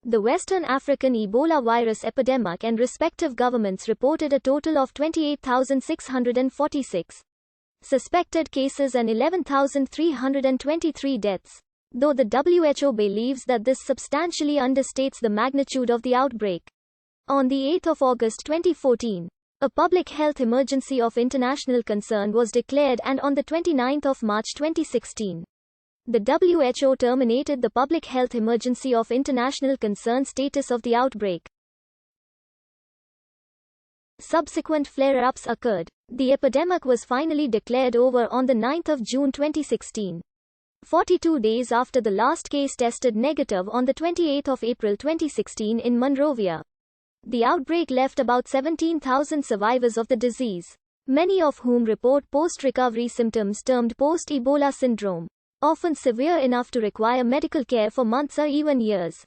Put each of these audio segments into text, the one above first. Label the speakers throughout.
Speaker 1: The Western African Ebola virus epidemic and respective governments reported a total of 28,646 suspected cases and 11,323 deaths, though the WHO believes that this substantially understates the magnitude of the outbreak. On 8 August 2014, a public health emergency of international concern was declared, and on 29 March 2016, the WHO terminated the public health emergency of international concern status of the outbreak. Subsequent flare-ups occurred. The epidemic was finally declared over on 9 June 2016. 42 days after the last case tested negative on 28 April 2016 in Monrovia. The outbreak left about 17,000 survivors of the disease, many of whom report post-recovery symptoms termed post-Ebola syndrome, often severe enough to require medical care for months or even years.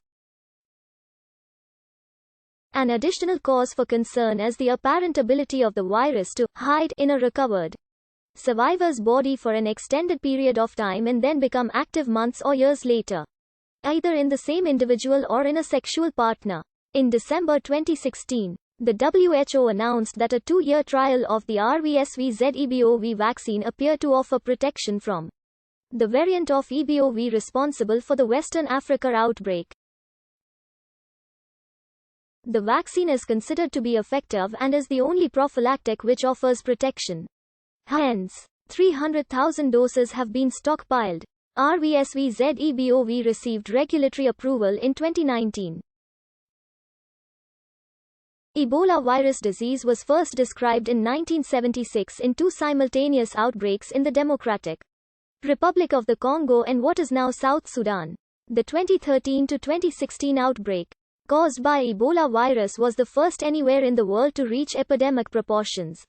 Speaker 1: An additional cause for concern is the apparent ability of the virus to hide in a recovered survivor's body for an extended period of time and then become active months or years later, either in the same individual or in a sexual partner. In December 2016, the WHO announced that a 2-year trial of the RVSV-ZEBOV vaccine appeared to offer protection from the variant of EBOV responsible for the Western Africa outbreak. The vaccine is considered to be effective and is the only prophylactic which offers protection. Hence, 300,000 doses have been stockpiled. RVSV-ZEBOV received regulatory approval in 2019. Ebola virus disease was first described in 1976 in 2 simultaneous outbreaks in the Democratic Republic of the Congo and what is now South Sudan. The 2013 to 2016 outbreak, caused by Ebola virus, was the first anywhere in the world to reach epidemic proportions.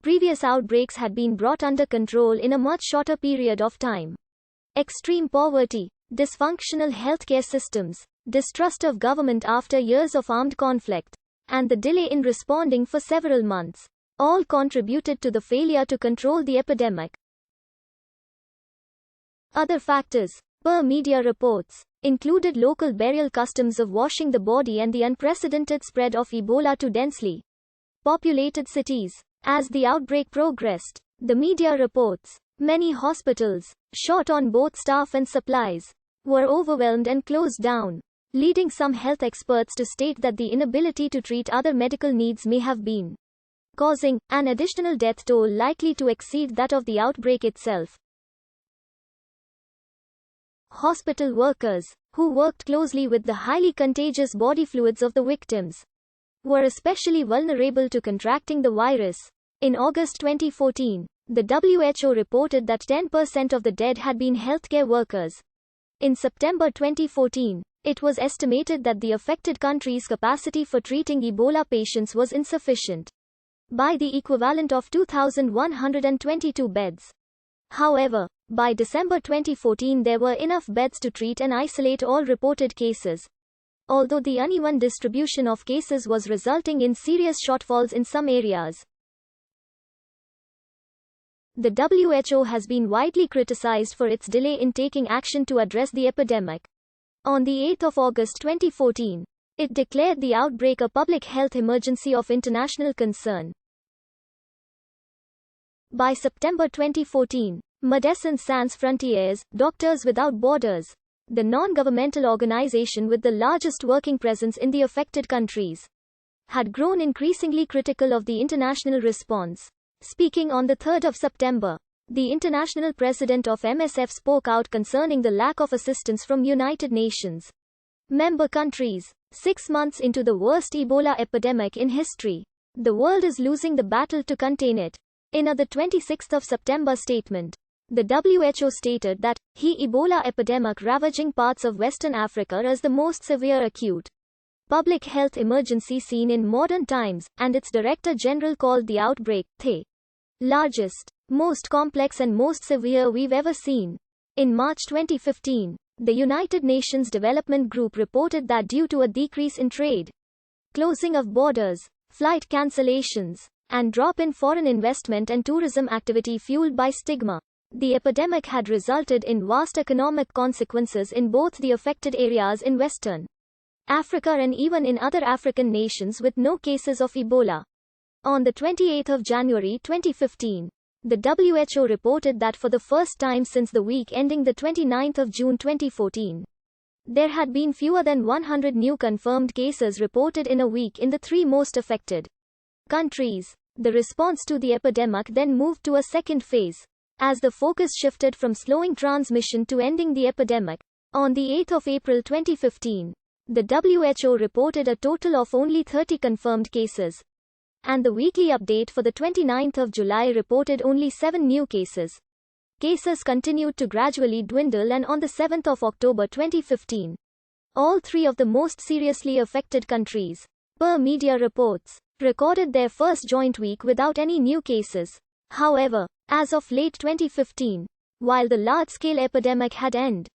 Speaker 1: Previous outbreaks had been brought under control in a much shorter period of time. Extreme poverty, dysfunctional healthcare systems, distrust of government after years of armed conflict, and the delay in responding for several months, all contributed to the failure to control the epidemic. Other factors, per media reports, included local burial customs of washing the body and the unprecedented spread of Ebola to densely populated cities. As the outbreak progressed, the media reports, many hospitals, short on both staff and supplies, were overwhelmed and closed down, leading some health experts to state that the inability to treat other medical needs may have been causing an additional death toll likely to exceed that of the outbreak itself. Hospital workers, who worked closely with the highly contagious body fluids of the victims, were especially vulnerable to contracting the virus. In August 2014, the WHO reported that 10% of the dead had been healthcare workers. In September 2014, it was estimated that the affected country's capacity for treating Ebola patients was insufficient by the equivalent of 2,122 beds. However, by December 2014 there were enough beds to treat and isolate all reported cases, although the uneven distribution of cases was resulting in serious shortfalls in some areas. The WHO has been widely criticized for its delay in taking action to address the epidemic. On 8 August 2014, it declared the outbreak a public health emergency of international concern. By September 2014, Médecins Sans Frontières, Doctors Without Borders, the non-governmental organization with the largest working presence in the affected countries, had grown increasingly critical of the international response. Speaking on 3 September, the international president of MSF spoke out concerning the lack of assistance from United Nations member countries. 6 months into the worst Ebola epidemic in history, the world is losing the battle to contain it. In a 26 September statement, the WHO stated that the Ebola epidemic ravaging parts of Western Africa is the most severe acute public health emergency seen in modern times, and its Director General called the outbreak the largest, most complex and most severe we've ever seen. In March 2015, the United Nations Development Group reported that due to a decrease in trade, closing of borders, flight cancellations, and drop in foreign investment and tourism activity fueled by stigma, The epidemic had resulted in vast economic consequences in both the affected areas in Western Africa and even in other African nations with no cases of Ebola. On the 28th of January 2015, the WHO reported that for the first time since the week ending the 29th of June 2014, there had been fewer than 100 new confirmed cases reported in a week in the three most affected countries. The response to the epidemic then moved to a second phase, as the focus shifted from slowing transmission to ending the epidemic. On the 8th of April 2015, the WHO reported a total of only 30 confirmed cases, and the weekly update for the 29th of July reported only 7 new cases. Cases continued to gradually dwindle, and on the 7th of October 2015, all three of the most seriously affected countries, per media reports, recorded their first joint week without any new cases. However, as of late 2015, while the large-scale epidemic had ended,